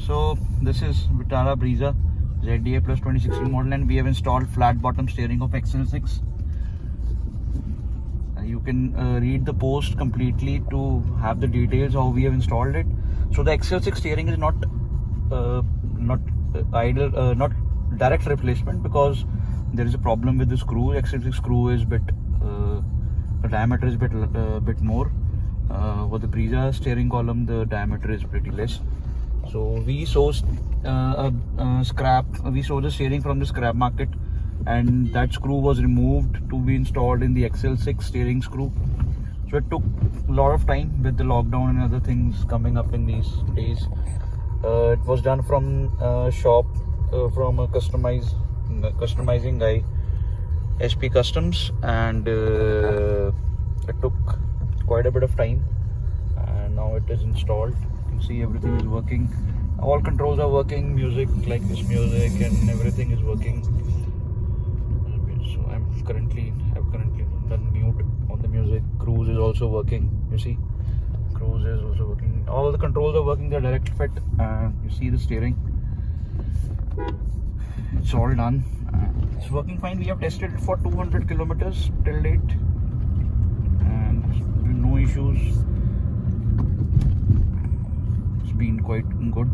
So this is Vitara Brezza ZDA Plus 2016 model, and we have installed flat bottom steering of XL6. You can read the post completely to have the details how we have installed it. So the XL6 steering is not not direct replacement, because there is a problem with the screw. XL6 screw is the diameter is bit more. For the Brezza steering column, the diameter is pretty less. So we sourced we sourced the steering from the scrap market, and that screw was removed to be installed in the XL6 steering screw. So it took a lot of time with the lockdown and other things coming up in these days. It was done from a shop, from a customizing guy, SP Customs, and it took quite a bit of time, and now it is installed. You can see everything is working. All controls are working. Music, like this music, and everything is working. So I've currently done mute on the music. Cruise is also working. You see, cruise is also working. All the controls are working. They're direct fit, and you see the steering. It's all done. It's working fine. We have tested it for 200 kilometers till date, and no issues. It's been quite good.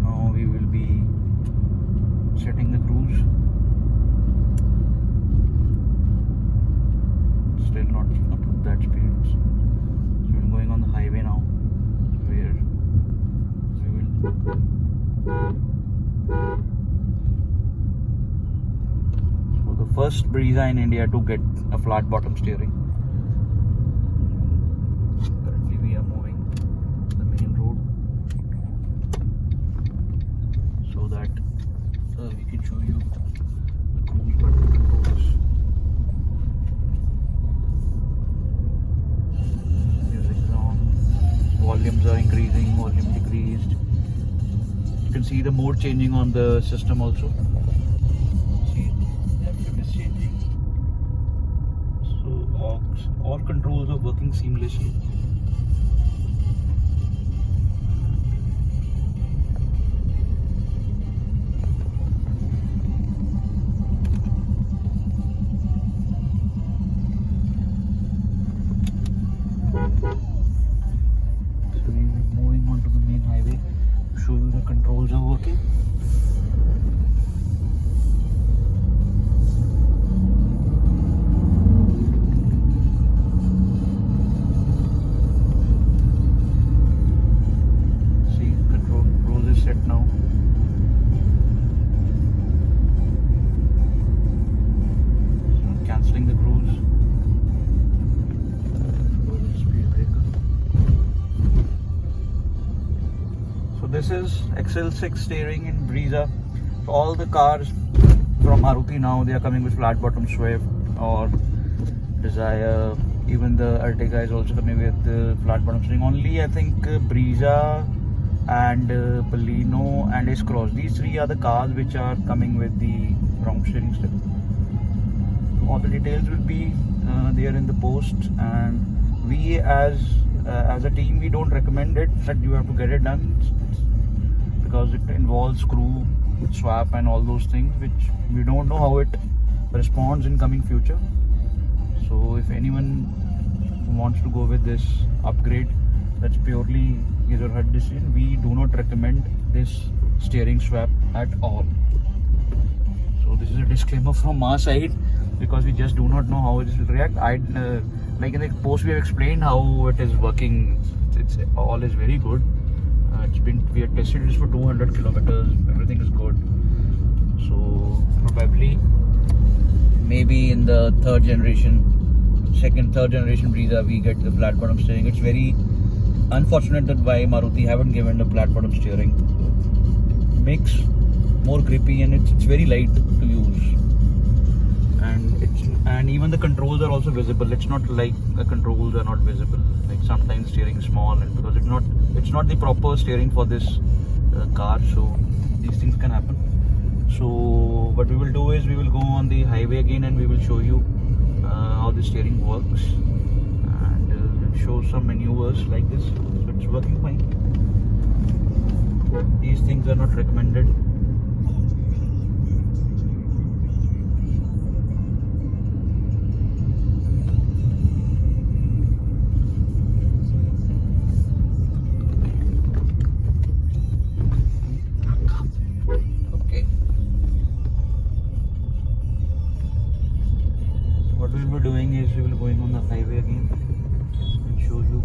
Now we will be setting the cruise. Still not up to that speed. So we're going on the highway now, where we will the first Brezza in India to get a flat bottom steering. Currently we are moving the main road so that we can show you the cruise button controls. Music is on, volumes are increasing, volume decreased. You can see the mode changing on the system also. All controls are working seamlessly. So we are moving on to the main highway to show you the controls are working. Now so cancelling the cruise. Speed breaker. So this is XL6 steering in Brezza. So all the cars from Maruti now, they are coming with flat bottom Swift or Dzire. Even the Ertiga is also coming with the flat bottom steering. Only I think Brezza and Baleno and S-Cross, these three are the cars which are coming with the round steering still. All the details will be there in the post, and we as a team, we don't recommend it that you have to get it done, because it involves screw swap and all those things which we don't know how it responds in coming future. So if anyone wants to go with this upgrade, that's purely his or her decision. We do not recommend this steering swap at all. So this is a disclaimer from our side, because we just do not know how it will react. Like in the post we have explained how it is working. It's all is very good. We have tested this for 200 kilometers. Everything is good. So probably maybe in the third generation Brezza we get the flat bottom steering. It's very unfortunate that why Maruti haven't given the flat bottom steering. It makes more grippy, and it's very light to use, and even the controls are also visible. It's not like the controls are not visible. Like sometimes steering is small, and because it's not the proper steering for this car, so these things can happen. So what we will do is we will go on the highway again, and we will show you how the steering works, and shows some maneuvers like this, so it's working fine. These things are not recommended. Okay. What we will be doing is we will be going on the highway again and show you.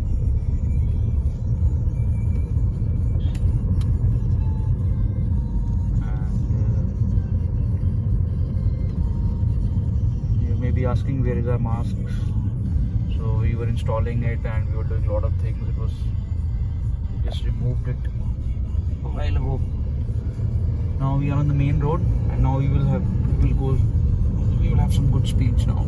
Be asking where is our masks. So we were installing it and we were doing a lot of things. It was just removed it a while ago. Now we are on the main road and now we will have some good speeds now.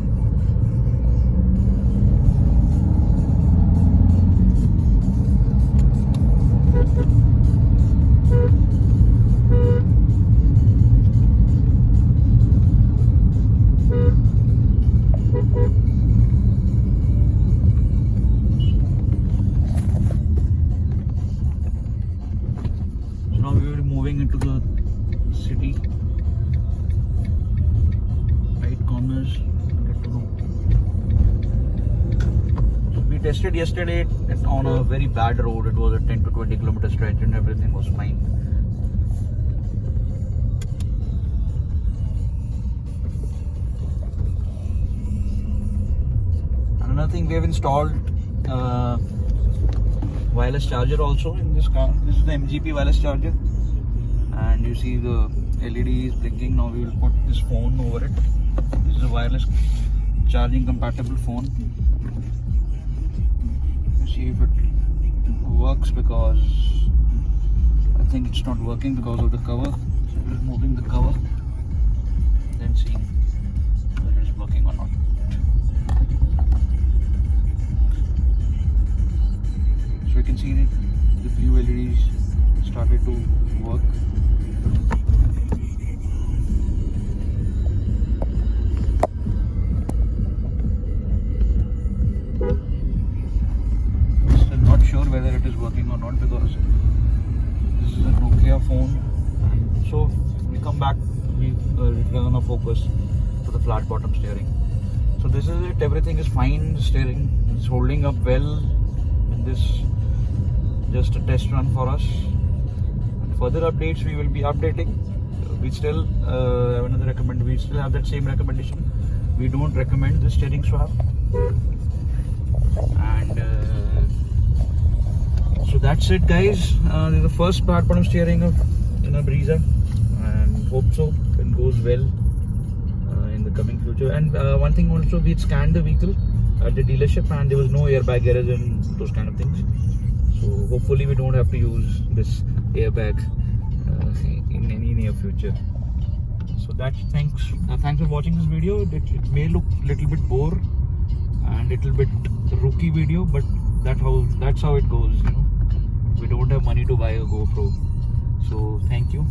Now we will be moving into the city. Right corners, get to know. So we tested yesterday on a very bad road. It was a 10 to 20 kilometer stretch and everything was fine. Another thing, we have installed wireless charger also in this car. This is the MGP wireless charger and you see the LED is blinking. Now we will put this phone over it. This is a wireless charging compatible phone. See if it works, because I think it's not working because of the cover. So we're removing the cover, then see whether it is working or not. So you can see that the blue LEDs started to work. Still not sure whether it is working or not, because this is a Nokia phone. So we come back, we return our focus to the flat bottom steering. So this is it, everything is fine. The steering is holding up well in this. Just a test run for us. And further updates we will be updating. We still have another recommend. We still have that same recommendation. We don't recommend the steering swap. And so that's it, guys. This is the first flat bottom steering of a Brezza, and hope so it goes well in the coming future. And one thing also, we scanned the vehicle at the dealership and there was no airbag errors and those kind of things. So hopefully we don't have to use this airbag in any near future. So that's thanks for watching this video. It may look a little bit bore and little bit rookie video, but that's how it goes, you know. We don't have money to buy a GoPro. So thank you.